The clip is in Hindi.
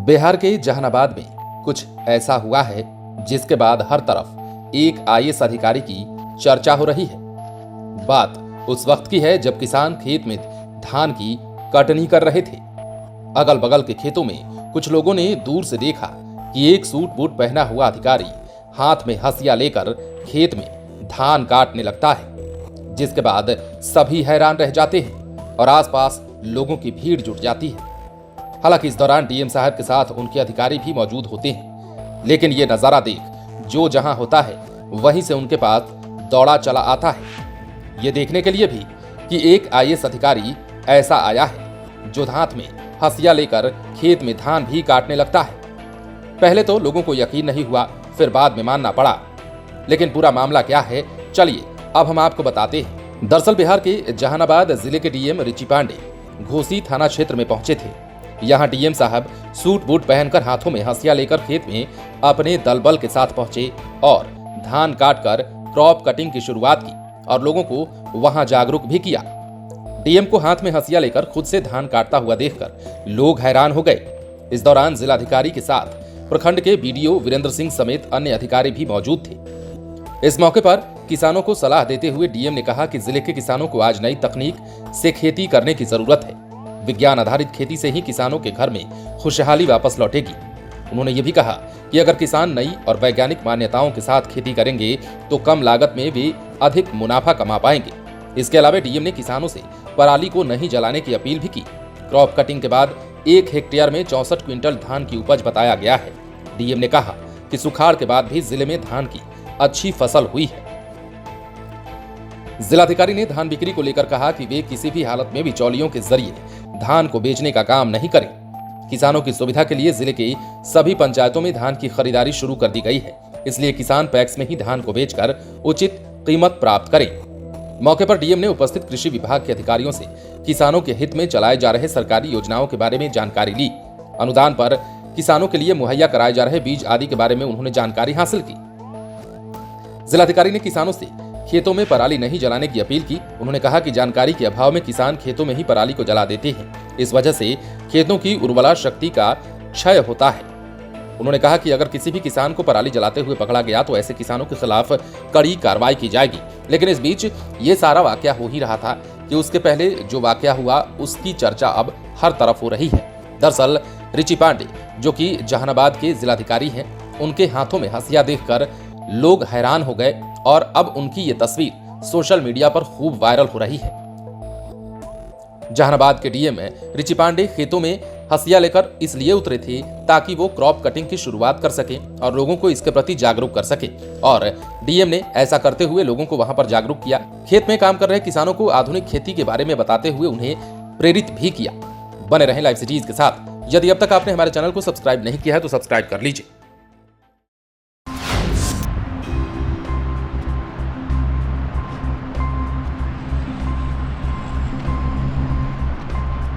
बिहार के जहानाबाद में कुछ ऐसा हुआ है जिसके बाद हर तरफ एक आईएएस अधिकारी की चर्चा हो रही है। बात उस वक्त की है जब किसान खेत में धान की कटनी कर रहे थे। अगल बगल के खेतों में कुछ लोगों ने दूर से देखा कि एक सूट बूट पहना हुआ अधिकारी हाथ में हंसिया लेकर खेत में धान काटने लगता है, जिसके बाद सभी हैरान रह जाते हैं और आसपास लोगों की भीड़ जुट जाती है। हालांकि इस दौरान डीएम साहब के साथ उनके अधिकारी भी मौजूद होते हैं, लेकिन ये नजारा देख जो जहां होता है वहीं से उनके पास दौड़ा चला आता है, ये देखने के लिए भी कि एक आईएएस अधिकारी ऐसा आया है जो हाथ में हंसिया लेकर खेत में धान भी काटने लगता है। पहले तो लोगों को यकीन नहीं हुआ, फिर बाद में मानना पड़ा। लेकिन पूरा मामला क्या है, चलिए अब हम आपको बताते हैं। दरअसल बिहार के जहानाबाद जिले के डीएम रिची पांडे घोसी थाना क्षेत्र में पहुंचे थे। यहाँ डीएम साहब सूट बूट पहनकर हाथों में हंसिया लेकर खेत में अपने दलबल के साथ पहुंचे और धान काटकर क्रॉप कटिंग की शुरुआत की और लोगों को वहां जागरूक भी किया। डीएम को हाथ में हंसिया लेकर खुद से धान काटता हुआ देखकर लोग हैरान हो गए। इस दौरान जिलाधिकारी के साथ प्रखंड के बीडीओ वीरेंद्र सिंह समेत अन्य अधिकारी भी मौजूद थे। इस मौके पर किसानों को सलाह देते हुए डीएम ने कहा कि जिले के किसानों को आज नई तकनीक से खेती करने की जरूरत है। विज्ञान आधारित खेती से ही किसानों के घर में खुशहाली वापस लौटेगी। उन्होंने ये भी कहा कि अगर किसान नई और वैज्ञानिक मान्यताओं के साथ खेती करेंगे तो कम लागत में वे अधिक मुनाफा कमा पाएंगे। इसके अलावा डीएम ने किसानों से पराली को नहीं जलाने की अपील भी की। क्रॉप कटिंग के बाद 1 हेक्टेयर में 64 क्विंटल धान की उपज बताया गया है। डीएम ने कहा कि सुखाड़ के बाद भी जिले में धान की अच्छी फसल हुई है। जिलाधिकारी ने धान बिक्री को लेकर कहा कि वे किसी भी हालत में बिचौलियों के जरिए धान को बेचने का काम नहीं करें। किसानों की सुविधा के लिए जिले के सभी पंचायतों में धान की खरीदारी शुरू कर दी गई है, इसलिए किसान पैक्स में ही धान को बेचकर उचित कीमत प्राप्त करें। मौके पर डीएम ने उपस्थित कृषि विभाग के अधिकारियों से किसानों के हित में चलाए जा रहे सरकारी योजनाओं के बारे में जानकारी ली। अनुदान पर किसानों के लिए मुहैया कराए जा रहे बीज आदि के बारे में उन्होंने जानकारी हासिल की। जिलाधिकारी ने किसानों से खेतों में पराली नहीं जलाने की अपील की। उन्होंने कहा कि जानकारी के अभाव में किसान खेतों में ही पराली को जला देते हैं, इस वजह से खेतों की उर्वरा शक्ति का क्षय होता है। उन्होंने कहा कि अगर किसी भी किसान को पराली जलाते हुए पकड़ा गया तो ऐसे किसानों के खिलाफ कड़ी कार्रवाई की जाएगी। लेकिन इस बीच ये सारा वाकया हो ही रहा था कि उसके पहले जो वाकया हुआ उसकी चर्चा अब हर तरफ हो रही है। दरअसल रिची पांडे जो कि जहानाबाद के जिलाधिकारी हैं, उनके हाथों में हंसिया देखकर लोग हैरान हो गए और अब उनकी ये तस्वीर सोशल मीडिया पर खूब वायरल हो रही है। जहानाबाद के डीएम रिची पांडे खेतों में हंसिया लेकर इसलिए उतरे थे ताकि वो क्रॉप कटिंग की शुरुआत कर सके और लोगों को इसके प्रति जागरूक कर सके, और डीएम ने ऐसा करते हुए लोगों को वहां पर जागरूक किया। खेत में काम कर रहे किसानों को आधुनिक खेती के बारे में बताते हुए उन्हें प्रेरित भी किया। बने रहें लाइव सिटीज के साथ। यदि अब तक आपने हमारे चैनल को सब्सक्राइब नहीं किया है तो सब्सक्राइब कर लीजिए।